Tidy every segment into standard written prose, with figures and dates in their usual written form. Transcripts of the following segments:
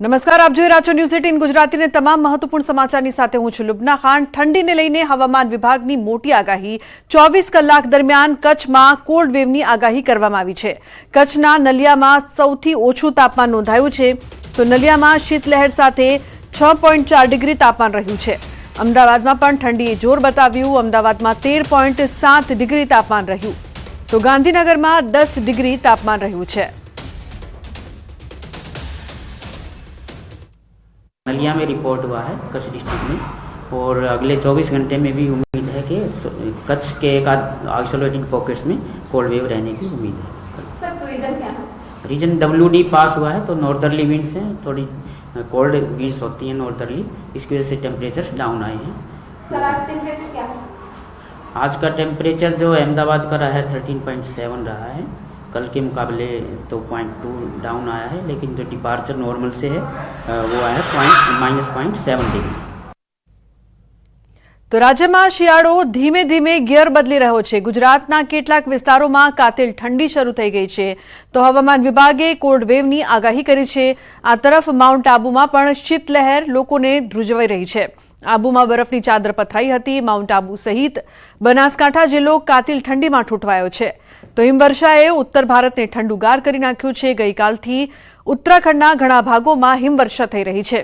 નમસ્કાર, આપ જોઈ રહ્યા છો ન્યૂઝ 18 ગુજરાતીને તમામ મહત્વપૂર્ણ સમાચારની સાથે હું છું લુબના ખાન। ઠંડીને લઈને હવામાન વિભાગની મોટી આગાહી। 24 કલાક દરમિયાન કચ્છમાં કોલ્ડ વેવની આગાહી કરવામાં આવી છે। કચ્છના નલિયામાં સૌથી ઓછું તાપમાન નોંધાયું છે, તો નલિયામાં શીતલહેર સાથે 6.4 ડિગ્રી તાપમાન રહ્યું છે। અમદાવાદમાં પણ ઠંડીએ જોર બતાવ્યું। અમદાવાદમાં 13.7 ડિગ્રી તાપમાન રહ્યું, તો ગાંધીનગરમાં 10 ડિગ્રી તાપમાન રહ્યું છે। नलिया में रिपोर्ट हुआ है कच्छ डिस्ट्रिक्ट में, और अगले 24 घंटे में भी उम्मीद है कि कच्छ के एक आइसोलेटेड पॉकेट्स में कोल्ड वेव रहने की उम्मीद है। सर तो रीजन क्या है? रीजन WD पास हुआ है, तो नॉर्दर्ली विंड्स हैं, थोड़ी कोल्ड विंड्स होती हैं नॉर्दर्ली, इसकी वजह से टेम्परेचर डाउन आए हैं। सर आज टेम्परेचर क्या है? आज का टेम्परेचर जो अहमदाबाद का रहा है 13.7 रहा है, कल के मुकाबले तो 0.2 डाउन आया है, लेकिन जो डिपार्चर नॉर्मल से है वो आया है -0.7 डिग्री। તો રાજ્યમાં શિયાળો ધીમે ધીમે ગિયર બદલી રહ્યો છે। ગુજરાતના કેટલાક વિસ્તારોમાં કાતિલ ઠંડી શરૂ થઈ ગઈ છે, તો હવામાન વિભાગે કોલ્ડ વેવની આગાહી કરી છે। આ તરફ માઉન્ટ આબુમાં પણ શીતલહેર લોકોને ધ્રુજવાઈ રહી છે। આબુમાં બરફની ચાદર પથરાઈ હતી। માઉન્ટ આબુ સહિત બનાસકાંઠા જિલ્લો કાતિલ ઠંડીમાં ઠૂંઠવાયો છે, તો હિમવર્ષાએ ઉત્તર ભારતને ઠંડુગાર કરી નાખ્યું છે। ગઈકાલથી ઉત્તરાખંડના ઘણા ભાગોમાં હિમવર્ષા થઈ રહી છે।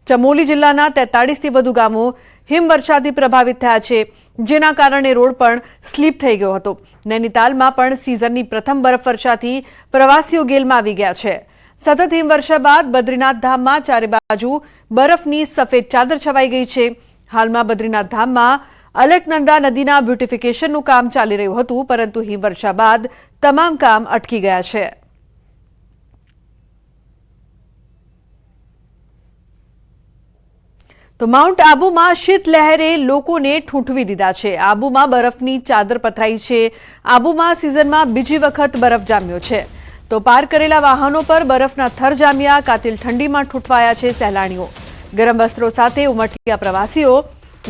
ચમોલી જિલ્લાના 43થી વધુ ગામો હિમવર્ષાથી પ્રભાવિત થયા છે, જેના કારણે રોડ પણ સ્લીપ થઈ ગયો હતો। નૈનીતાલમાં પણ સિઝનની પ્રથમ બરફવર્ષાથી પ્રવાસીઓ ગેલમાં આવી ગયા છે। સતત હિમવર્ષા બાદ બદ્રીનાથ ધામમાં ચારે બાજુ બરફની સફેદ ચાદર છવાઈ ગઈ છે। હાલમાં બદ્રીનાથ ધામમાં અલકનંદા નદીના બ્યુટિફિકેશનનું કામ ચાલી રહ્યું હતું, પરંતુ હિમવર્ષા બાદ તમામ કામ અટકી ગયા છે। તો માઉન્ટ આબુમાં શીતલહેરે લોકોને ઠૂંઠવી દીધા છે। આબુમાં બરફની ચાદર પથરાઈ છે। આબુમાં સિઝનમાં બીજી વખત બરફ જામ્યો છે, તો પાર્ક કરેલા વાહનો પર બરફના થર જામ્યા। કાતિલ ઠંડીમાં ઠૂંઠવાયા છે સહેલાણીઓ। ગરમ વસ્ત્રો સાથે ઉમટ્યા પ્રવાસીઓ।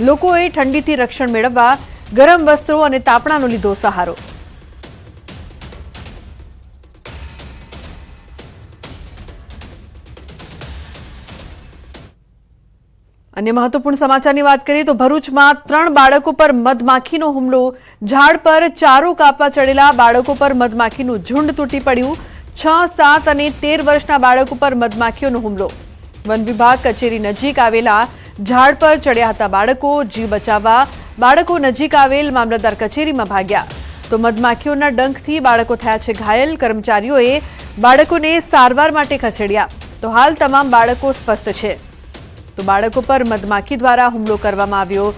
લોકોએ ઠંડીથી રક્ષણ મેળવવા ગરમ વસ્ત્રો અને તાપણાનો લીધો સહારો। અન્ય મહત્વપૂર્ણ સમાચારની વાત કરીએ તો ભરૂચમાં 3 બાળકો પર મધમાખીનો હુમલો। ઝાડ પર ચારો કાપવા ચડેલા બાળકો પર મધમાખીનું ઝુંડ તૂટી પડ્યું। 6, 7 અને 13 વર્ષના બાળકો પર મધમાખીઓનો હુમલો। વન વિભાગ કચેરી નજીક આવેલા ઝાડ પર ચડ્યા હતા બાળકો। જીવ બચાવવા બાળકો નજીક આવેલ મામલતદાર કચેરીમાં ભાગ્યા, તો મધમાખીઓના ડંખથી બાળકો થયા છે ઘાયલ। કર્મચારીઓએ બાળકોને સારવાર માટે ખસેડ્યા, તો હાલ તમામ બાળકો સ્વસ્થ છે। તો બાળકો પર મધમાખી દ્વારા હુમલો કરવામાં આવ્યો।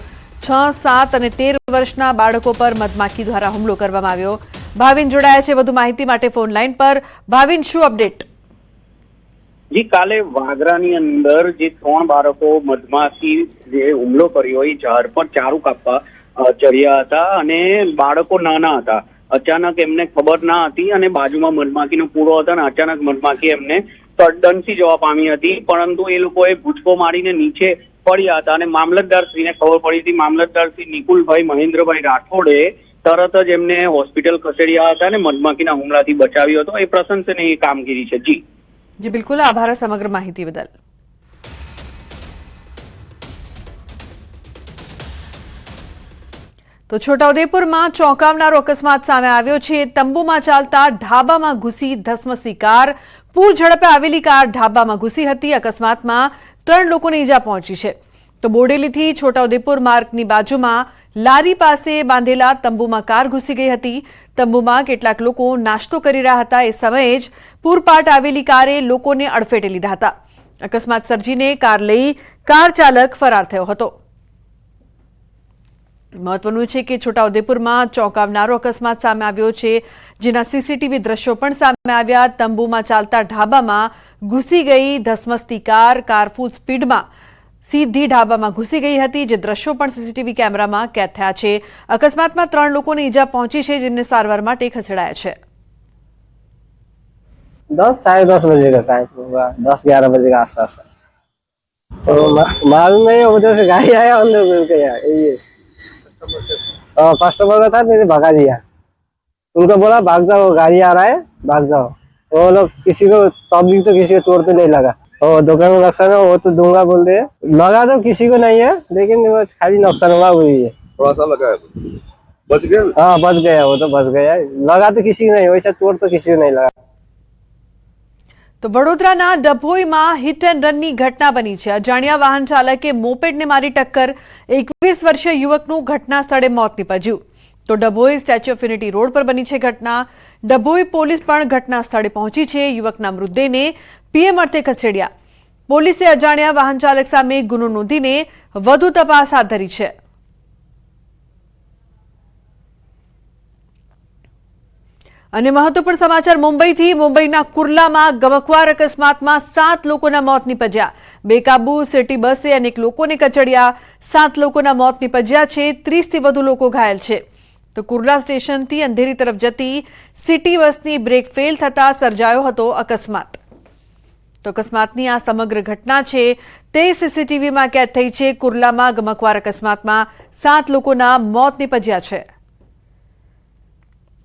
6, 7 અને 13 વર્ષના બાળકો પર મધમાખી દ્વારા હુમલો કરવામાં આવ્યો। ભાવિન જોડાયા છે વધુ માહિતી માટે ફોન લાઈન પર। ભાવિન, શું અપડેટ? જી, કાલે વાગરાની અંદર જે 3 બાળકો મધમાખી જે હુમલો કર્યો એ ઝાડ પર ચારું કાપવા ચડ્યા હતા, અને બાળકો નાના હતા। અચાનક એમને ખબર ના હતી અને બાજુમાં મધમાખીનો પૂરો હતો, અને અચાનક મધમાખી એમને તડદણથી જવા પામી હતી, પરંતુ એ લોકોએ ભૂચકો મારીને નીચે પડ્યા હતા અને મામલતદારશ્રીને ખબર પડી હતી। મામલતદારશ્રી નિકુલભાઈ મહેન્દ્રભાઈ રાઠોડે તરત જ એમને હોસ્પિટલ ખસેડ્યા હતા અને મધમાખીના હુમલાથી બચાવ્યો હતો। એ પ્રશંસનીય કામગીરી છે। જી જી બિલકુલ, આભાર સમગ્ર માહિતી બદલ। તો છોટાઉદેપુરમાં ચોંકાવનારો અકસ્માત સામે આવ્યો છે। તંબુમાં ચાલતા ઢાબામાં ઘૂસી ધસમસતી કાર। પૂર ઝડપે આવેલી કાર ઢાબામાં ઘૂસી હતી। અકસ્માતમાં 3 લોકોને ઈજા પહોંચી છે। તો બોડેલીથી છોટાઉદેપુર માર્ગની બાજુમાં લારી પાસે બાંધેલા તંબુમાં કાર ઘૂસી ગઈ હતી। તંબુમાં કેટલાક લોકો નાસ્તો કરી રહ્યા હતા। એ સમયે જ પૂરપાટ આવેલી કારે લોકોને અડફેટે લીધા હતા। અકસ્માત સર્જીને કાર લઈ કાર ચાલક ફરાર થયો હતો। મહત્વનું છે કે છોટાઉદેપુરમાં ચોંકાવનારો અકસ્માત સામે આવ્યો છે, જેના સીસીટીવી દ્રશ્યો પણ સામે આવ્યા। તંબુમાં ચાલતા ઢાબામાં ઘૂસી ગઈ ધસમસતી કાર ફૂલ સ્પીડમાં સીધી ઢાબામાં ઘૂસી ગઈ હતી, જે દ્રશ્યો પણ સીસીટીવી કેમેરામાં કેદ થયા છે। અકસ્માતમાં 3 લોકોને ઈજા પહોંચી છે, જેમને સારવાર માટે ખસેડાયા છે। 10 साढ़े 10 बजे का टाइम होगा, 10-11 बजे के आसपास। तो मालूम नहीं है, उधर से गाड़ी आया अंदर घुस गया। ये कस्टमर का था, मैंने भगा दिया। उनको बोला भाग जाओ, गाड़ी आ रहा है, भाग जाओ। वो लोग किसी को तब तो किसी को चोट तो नहीं लगा। और दुकान में नुकसान है वो तो दूंगा बोल रहे हैं। लगा तो किसी को नहीं है, लेकिन वो खाली नुकसान हुआ हुई है। थोड़ा सा लगा है, बच गया। हाँ बच गया, वो तो बच गया। लगा तो किसी को नहीं, वैसा चोट तो किसी को नहीं लगा। તો વડોદરાના ડભોઈમાં હિટ એન્ડ રનની ઘટના બની છે। અજાણ્યા વાહન ચાલકે મોપેડને મારી ટક્કર, 21 વર્ષીય યુવકનું ઘટના સ્થળે મોત નીપજ્યું। તો Dabhoi statue of unity road પર બની છે ઘટના। ડભોઈ પોલીસ પણ ઘટના સ્થળે પહોંચી છે। યુવકના મૃતદેહને પીએમ અર્થે ખસેડ્યા। પોલીસે અજાણ્યા વાહન ચાલક સામે ગુનો નોંધીને વધુ તપાસ હાથ ધરી છે। અને મહત્વપૂર્ણ સમાચાર મુંબઈથી। મુંબઈના કુર્લામાં ગમખ્વાર અકસ્માતમાં 7 લોકોના મોત નીપજ્યા। બેકાબુ સિટી બસે અનેક લોકોને કચડ્યા। 7 લોકોના મોત નીપજ્યા છે, 30 થી વધુ લોકો ઘાયલ છે। તો કુર્લા સ્ટેશનથી અંધેરી તરફ જતી સિટી બસની બ્રેક ફેલ થતા સર્જાયો હતો અકસ્માત। તો અકસ્માતની આ સમગ્ર ઘટના છે તે સીસીટીવીમાં કેદ થઈ છે। કુર્લામાં ગમખ્વાર અકસ્માતમાં 7 લોકોના મોત નીપજ્યા છે।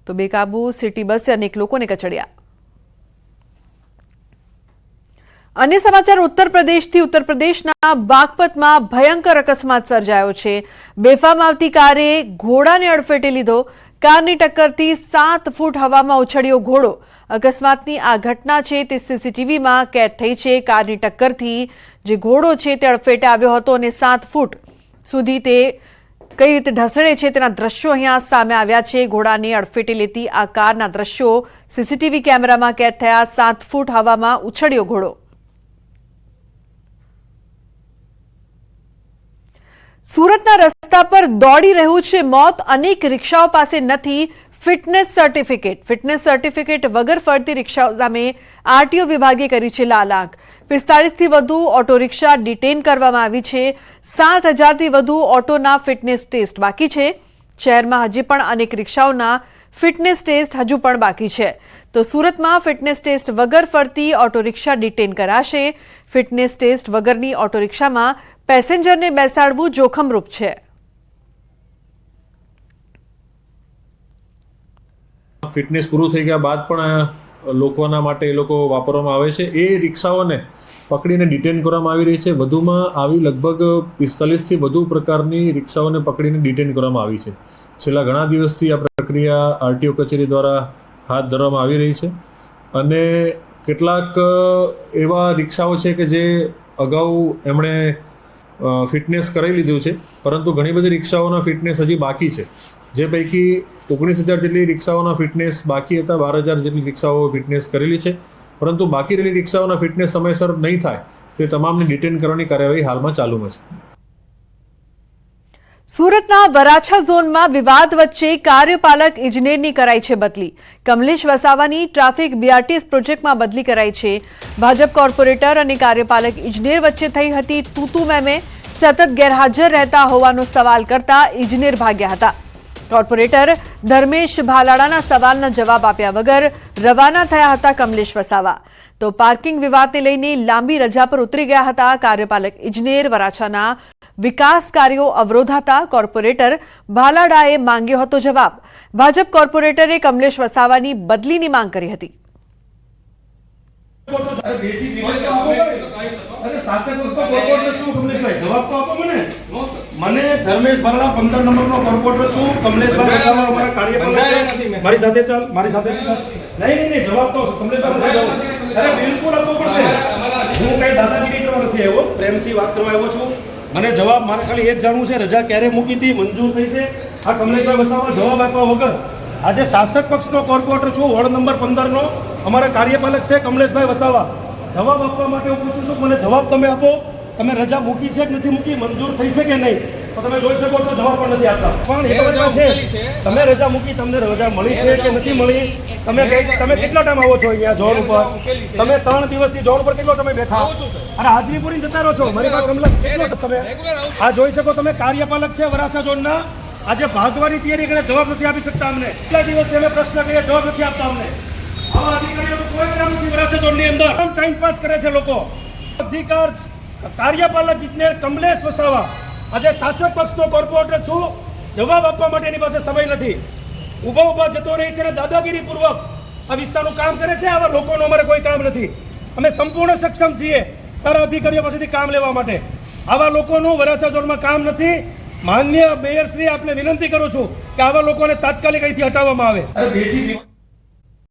તો બેકાબુ સિટી બસે અનેક લોકોને કચડ્યા। अन्य समाचार उत्तर प्रदेशना बागपतમાં भयंकर अकस्मात सर्जायो छे। बेफाम आवती कारे घोड़ाने अडफेटे लीधो। कारनी टक्करथी 7 फूट हवामां उछळ्यो घोड़ो। अकस्मातनी आ घटना छे ते सीसीटीवीमां कैद थई छे। कारनी टक्करथी जे घोड़ो छे ते अडफेटे આવ્યો હતો અને 7 ફૂટ સુધી તે કઈ રીતે ઢસડે છે તેના દ્રશ્યો અહીંયા સામે આવ્યા છે। ઘોડાને અડફેટે લેતી આ કારના દ્રશ્યો સીસીટીવી કેમેરામાં કેદ થયા। 7 ફૂટ હવામાં ઉછળ્યો ઘોડો। સુરતના રસ્તા પર દોડી રહ્યું છે મોત। અનેક રિક્ષાઓ પાસે નથી ફિટનેસ સર્ટિફિકેટ વગર ફરતી રિક્ષાઓ સામે આરટીઓ વિભાગે કરી છે લાલાંક। 45 થી વધુ ઓટો રિક્ષા ડિટેન કરવામાં આવી છે। 7,000 થી વધુ ઓટોના ફિટનેસ ટેસ્ટ બાકી છે। શહેરમાં હજી પણ અનેક રિક્ષાઓના ફિટનેસ ટેસ્ટ હજુ પણ બાકી છે। તો સુરતમાં ફિટનેસ ટેસ્ટ વગર ફરતી ઓટો રિક્ષા ડિટેન કરાશે। ફિટનેસ ટેસ્ટ વગરની ઓટો રિક્ષામાં પેસેન્જરને બેસાડવું જોખમરૂપ છે। ફિટનેસ પૂરું થઈ ગયા બાદ પણ લોકોના માટે એ લોકો વાપરવામાં આવે છે। એ રિક્ષાઓને પકડીને ડિટેન કરવામાં આવી રહી છે। વધુમાં આવી લગભગ 45 થી વધુ પ્રકારની રિક્ષાઓને પકડીને ડિટેન કરવામાં આવી છે। છેલ્લા ઘણા દિવસથી આ પ્રક્રિયા આરટીઓ કચેરી દ્વારા હાથ ધરવામાં આવી રહી છે અને કેટલાક એવા રિક્ષાઓ છે કે જે અગાઉ એમણે ફિટનેસ કરાવી લીધું છે, પરંતુ ઘણી બધી રિક્ષાઓના ફિટનેસ હજી બાકી છે। જે પૈકી 19,000 જેટલી રિક્ષાઓના ફિટનેસ બાકી હતા। 12,000 જેટલી રિક્ષાઓ ફિટનેસ કરેલી છે, પરંતુ બાકી રહેલી રિક્ષાઓના ફિટનેસ સમયસર નહીં થાય તે તમામને ડિટેન કરવાની કાર્યવાહી હાલમાં ચાલુમાં છે। સુરતના વરાછા ઝોનમાં વિવાદ વચ્ચે કાર્યપાલક ઇજનેરની કરાઈ છે બદલી। કમલેશ વસાવાની ટ્રાફિક બીઆરટીએસ પ્રોજેક્ટમાં બદલી કરાઈ છે। ભાજપ કોર્પોરેટર અને કાર્યપાલક ઇજનેર વચ્ચે થઈ હતી તૂતુ મેમે। સતત ગેરહાજર રહેતા હોવાનો સવાલ કરતા ઇજનેર ભાગ્યા હતા। કોર્પોરેટર ધર્મેશ ભાલાડાના સવાલના જવાબ આપ્યા વગર રવાના થયા હતા કમલેશ વસાવા। તો પાર્કિંગ વિવાદને લઈને લાંબી રજા પર ઉતરી ગયા હતા કાર્યપાલક ઇજનેર। વરાછાના વિકાસ કાર્યો અવરોધાતા કોર્પોરેટર ભાલાડાએ માંગ્યો હતો જવાબ। ભાજપ કોર્પોરેટરે કમલેશ વસાવાની બદલીની માંગ કરી હતી। મને ધર્મેશ ભરડા 15 નંબરનો કોર્પોરેટર છું। કમલેશભાઈ વસાવા અમારા કાર્યપાલક છે। મારી સાથે ચાલ, મારી સાથે નહીં જવાબ તો કમલેશભાઈ અરે બિલકુલ આપવો પડશે। હું કઈ દાદાગીરી કરવા નથી આવ્યો, પ્રેમથી વાત કરવા આવ્યો છું। મને જવાબ મારે ખાલી એ જ જાણવું છે, રજા ક્યારે મૂકી હતી, મંજૂર થઈ છે? આ કમલેશભાઈ વસાવા જવાબ આપ્યા વગર આજે શાસક પક્ષનો કોર્પોરેટર છું, વોર્ડ નંબર 15નો અમારા કાર્યપાલક છે કમલેશભાઈ વસાવા। જવાબ આપવા માટે હું પૂછું છું, મને જવાબ તમે આપો। તમે રજા મૂકી છે કે નથી મૂકી, મંજૂર થઈ છે કે નહીં? તો તમે જોઈ શકો છો જવાબ પણ નથી આપતા। પણ એ વાત છે તમે રજા મૂકી, તમને રજા મળી છે કે નથી મળી? તમે કેટલા ટાઈમ આવો છો અહીંયા જોર ઉપર? તમે 3 દિવસથી જોર ઉપર કેટલો તમે બેઠા? અરે હાજરી પૂરી જતા રહો છો। મારી પાસે કમલા કેટલો તમે આ જોઈ શકો, તમે કાર્યપાલક છે વરાછા ઝોનના। આજે ભાગવાની તૈયારી કરે, જવાબ નથી આપી શકતા અમને। કેટલા દિવસથી અમે પ્રશ્ન કરીએ, જવાબ નથી આપતા અમને। આવા અધિકારીઓ કોઈ કામ નથી વરાછા ઝોનની અંદર, ટાઈમ પાસ કરે છે લોકો। અધિકાર કાર્યપાલક ઇજનેર કમલેશ વસાવા આજે શાસક પક્ષનો કોર્પોરેટર છું, જવાબ આપવા માટે એની પાસે સમય નથી। ઊભા જતો રહી છે અને દાદાગીરીપૂર્વક આ વિસ્તારનું કામ કરે છે। આવા લોકોનું અમારે કોઈ કામ નથી। અમે સંપૂર્ણ સક્ષમ છીએ। સારા અધિકારીઓ પાસેથી કામ લેવા માટે. આવા લોકોનું વરાછા ઝોનમાં કામ નથી. માન્ય મેયર શ્રી આપને વિનંતી કરું છું કે આવા લોકોને તાત્કાલિક અહીંથી હટાવવામાં આવે.